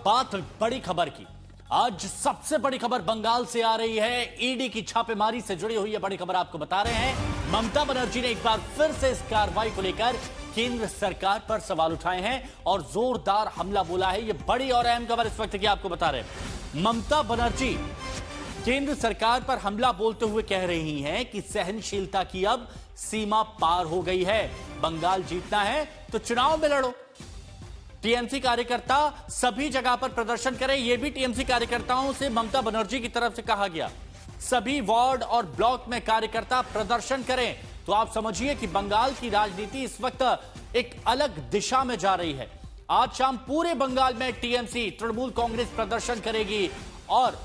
बात बड़ी खबर की। आज सबसे बड़ी खबर बंगाल से आ रही है। ईडी की छापेमारी से जुड़ी हुई है बड़ी खबर आपको बता रहे हैं। ममता बनर्जी ने एक बार फिर से इस कार्रवाई को लेकर केंद्र सरकार पर सवाल उठाए हैं और जोरदार हमला बोला है। यह बड़ी और अहम खबर इस वक्त की आपको बता रहे हैं। ममता बनर्जी केंद्र सरकार पर हमला बोलते हुए कह रही हैं कि सहनशीलता की अब सीमा पार हो गई है। बंगाल जीतना है तो चुनाव में लड़ो। टीएमसी कार्यकर्ता सभी जगह पर प्रदर्शन करें, यह भी टीएमसी कार्यकर्ताओं से ममता बनर्जी की तरफ से कहा गया। सभी वार्ड और ब्लॉक में कार्यकर्ता प्रदर्शन करें। तो आप समझिए कि बंगाल की राजनीति इस वक्त एक अलग दिशा में जा रही है। आज शाम पूरे बंगाल में टीएमसी तृणमूल कांग्रेस प्रदर्शन करेगी और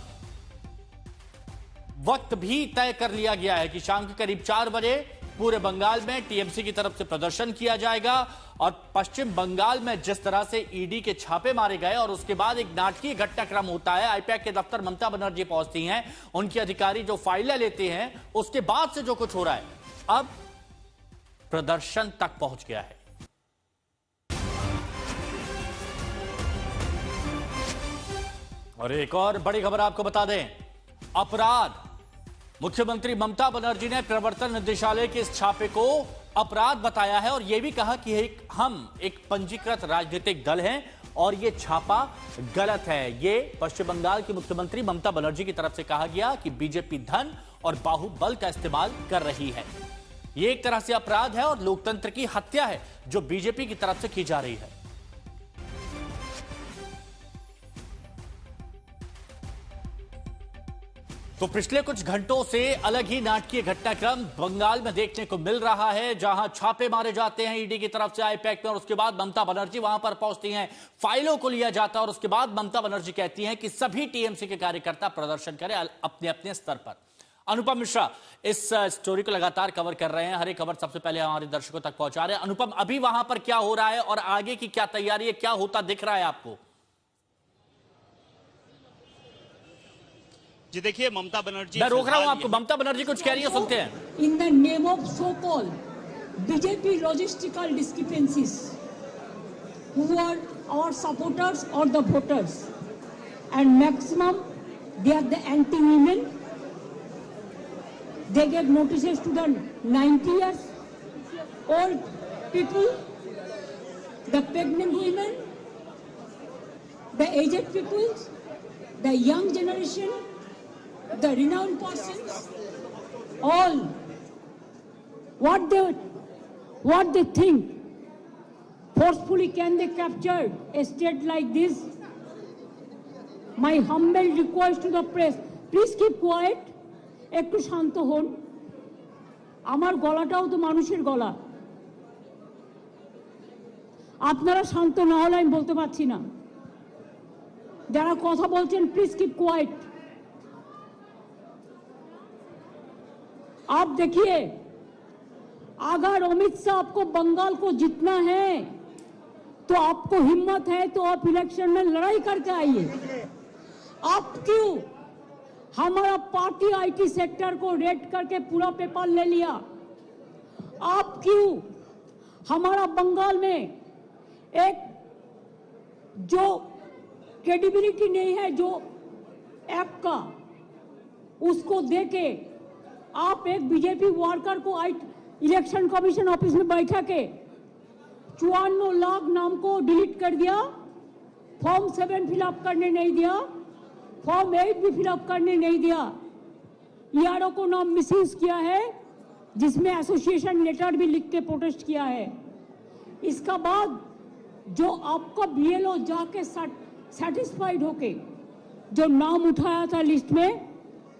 वक्त भी तय कर लिया गया है कि शाम के करीब 4 बजे पूरे बंगाल में टीएमसी की तरफ से प्रदर्शन किया जाएगा। और पश्चिम बंगाल में जिस तरह से ईडी के छापे मारे गए और उसके बाद एक नाटकीय घटनाक्रम होता है, आईपैक के दफ्तर ममता बनर्जी पहुंचती हैं, उनके अधिकारी जो फाइलें लेते हैं, उसके बाद से जो कुछ हो रहा है अब प्रदर्शन तक पहुंच गया है। और एक और बड़ी खबर आपको बता दें, अपराध। मुख्यमंत्री ममता बनर्जी ने प्रवर्तन निदेशालय के इस छापे को अपराध बताया है और यह भी कहा कि हम एक पंजीकृत राजनीतिक दल हैं और यह छापा गलत है। यह पश्चिम बंगाल की मुख्यमंत्री ममता बनर्जी की तरफ से कहा गया कि बीजेपी धन और बाहुबल का इस्तेमाल कर रही है। यह एक तरह से अपराध है और लोकतंत्र की हत्या है जो बीजेपी की तरफ से की जा रही है। तो पिछले कुछ घंटों से अलग ही नाटकीय घटनाक्रम बंगाल में देखने को मिल रहा है, जहां छापे मारे जाते हैं ईडी की तरफ से आईपैक में और उसके बाद ममता बनर्जी वहां पर पहुंचती हैं, फाइलों को लिया जाता है और उसके बाद ममता बनर्जी कहती हैं कि सभी टीएमसी के कार्यकर्ता प्रदर्शन करें अपने अपने स्तर पर। अनुपम मिश्रा इस स्टोरी को लगातार कवर कर रहे हैं, हर एक खबर सबसे पहले हमारे दर्शकों तक पहुंचा रहे हैं। अनुपम, अभी वहां पर क्या हो रहा है और आगे की क्या तैयारी है, क्या होता दिख रहा है आपको? जी देखिए, ममता बनर्जी, मैं रोक रहा हूं आपको, ममता बनर्जी कुछ कह रही है, सुनते हैं। In the name of so called BJP logistical discrepancies who are our supporters और the voters and maximum they are the anti women. They gave notices to the 90 years old people, the pregnant women, the aged people, the young generation, the renowned persons, all what they think forcefully can they capture a state like this? My humble request to the press, please keep quiet, একটু শান্ত হন। আমার গলাটাও তো মানুষের গলা, আপনারা শান্ত না হলে আমি বলতে পারছি না। যারা কথা বলছেন প্লিজ কিপ কোয়াইট। आप देखिए, अगर अमित शाह आपको बंगाल को जीतना है तो आपको हिम्मत है तो आप इलेक्शन में लड़ाई करके आइए। आप क्यों हमारा पार्टी आईटी सेक्टर को रेड करके पूरा पेपर ले लिया? आप क्यों हमारा बंगाल में एक जो क्रेडिबिलिटी नहीं है जो ऐप का, उसको देके आप एक बीजेपी वर्कर को इलेक्शन कमीशन ऑफिस में बैठा के 54 लाख नाम को डिलीट कर दिया, फॉर्म 7 फिलअप करने नहीं दिया, फॉर्म 8 भी फिलअप करने नहीं दिया, ईआरओ को नाम मिसयूज किया है, जिसमें एसोसिएशन लेटर भी लिख के प्रोटेस्ट किया है। इसका बाद जो आपका बीएलओ जाके सेटिस्फाइड होके जो नाम उठाया था लिस्ट में,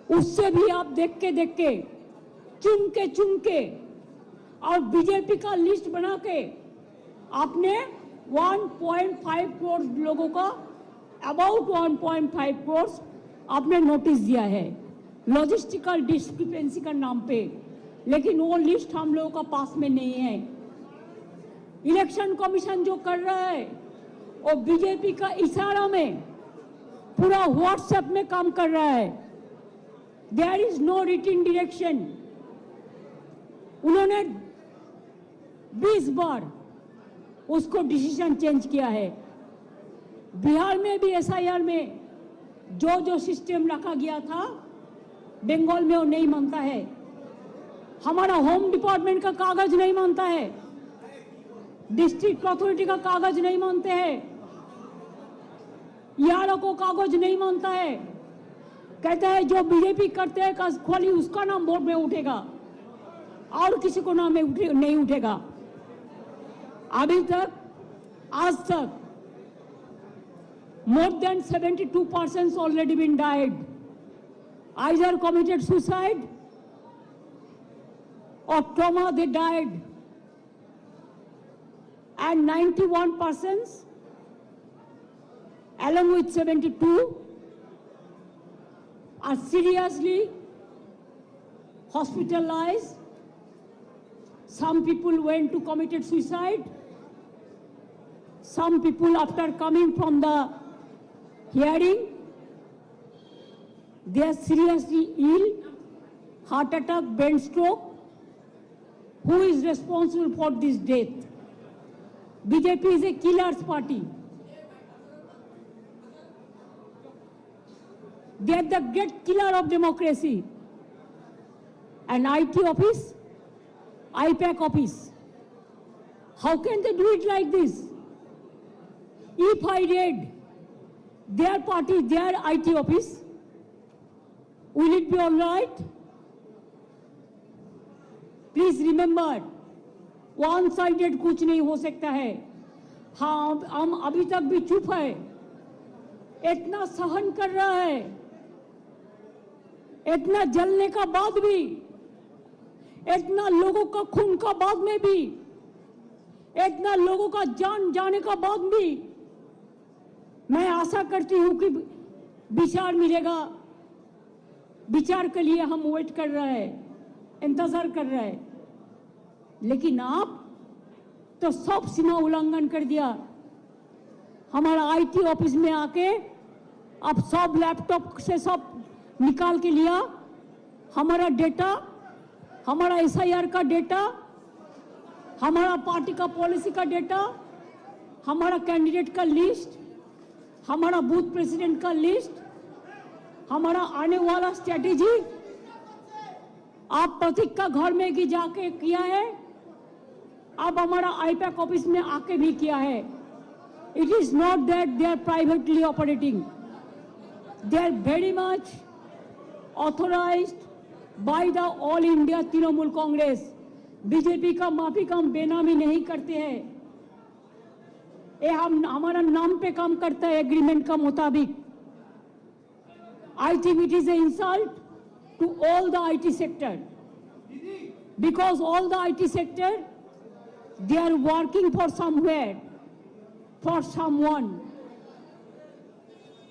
उससे भी आप देख के चुन के और बीजेपी का लिस्ट बना के आपने 1.5 करोड़ लोगों का, अबाउट 1.5 करोड़ आपने नोटिस दिया है लॉजिस्टिकल डिस्क्रिपेंसी का नाम पे, लेकिन वो लिस्ट हम लोगों का पास में नहीं है। इलेक्शन कमीशन जो कर रहा है वो बीजेपी का इशारा में पूरा व्हाट्सएप में काम कर रहा है। There is no written direction. उन्होंने 20 बार उसको डिसीजन चेंज किया है। बिहार में भी एसआईआर में जो जो सिस्टम रखा गया था बंगाल में वो नहीं मानता है। हमारा होम डिपार्टमेंट का कागज नहीं मानता है, डिस्ट्रिक्ट अथॉरिटी का कागज नहीं मानते हैं, यारों को कागज नहीं मानता है। कहते हैं जो बीजेपी करते हैं खाली उसका नाम बोर्ड में उठेगा और किसी को नाम में नहीं उठेगा। अभी तक आज तक more than 72% already been died, either committed suicide or trauma they died, and 91% along with 72 are seriously hospitalized. Some people went to committed suicide. Some people after coming from the hearing, they are seriously ill, heart attack, brain stroke. Who is responsible for this death? BJP is a killer's party. They are the great killer of democracy. An IT office, IPAC office. How can they do it like this? If I read their party, their IT office, will it be all right? Please remember, one-sided कुछ नहीं हो सकता है। हाँ, हम अभी तक भी चुप है, इतना सहन कर रहा है, इतना जलने का बाद भी, इतना लोगों का खून का बाद में भी, इतना लोगों का जान जाने का बाद भी मैं आशा करती हूं कि विचार मिलेगा। विचार के लिए हम वेट कर रहे हैं, इंतजार कर रहे हैं, लेकिन आप तो सब सीमा उल्लंघन कर दिया। हमारा आईटी ऑफिस में आके आप सब लैपटॉप से सब निकाल के लिया, हमारा डेटा, हमारा एसआईआर का डेटा, हमारा पार्टी का पॉलिसी का डेटा, हमारा कैंडिडेट का लिस्ट, हमारा बूथ प्रेसिडेंट का लिस्ट, हमारा आने वाला स्ट्रेटेजी आप प्रतीक का घर में भी जाके किया है, अब हमारा आईपैक ऑफिस में आके भी किया है। It is not that they are privately operating, they are very much authorised by the all India Trinamool Congress. BJP का माफी का हम बेनामी नहीं करते हैं, ये हम हमारा नाम पे काम करता है एग्रीमेंट का मुताबिक। I think it is a insult to all the IT sector, because all the IT sector they are working for somewhere, for someone,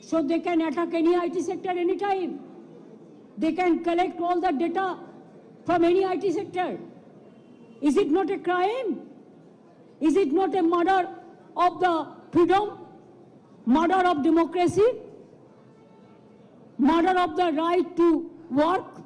so they can attack any IT sector anytime. They can collect all the data from any IT sector. Is it not a crime? Is it not a murder of the freedom, murder of democracy, murder of the right to work?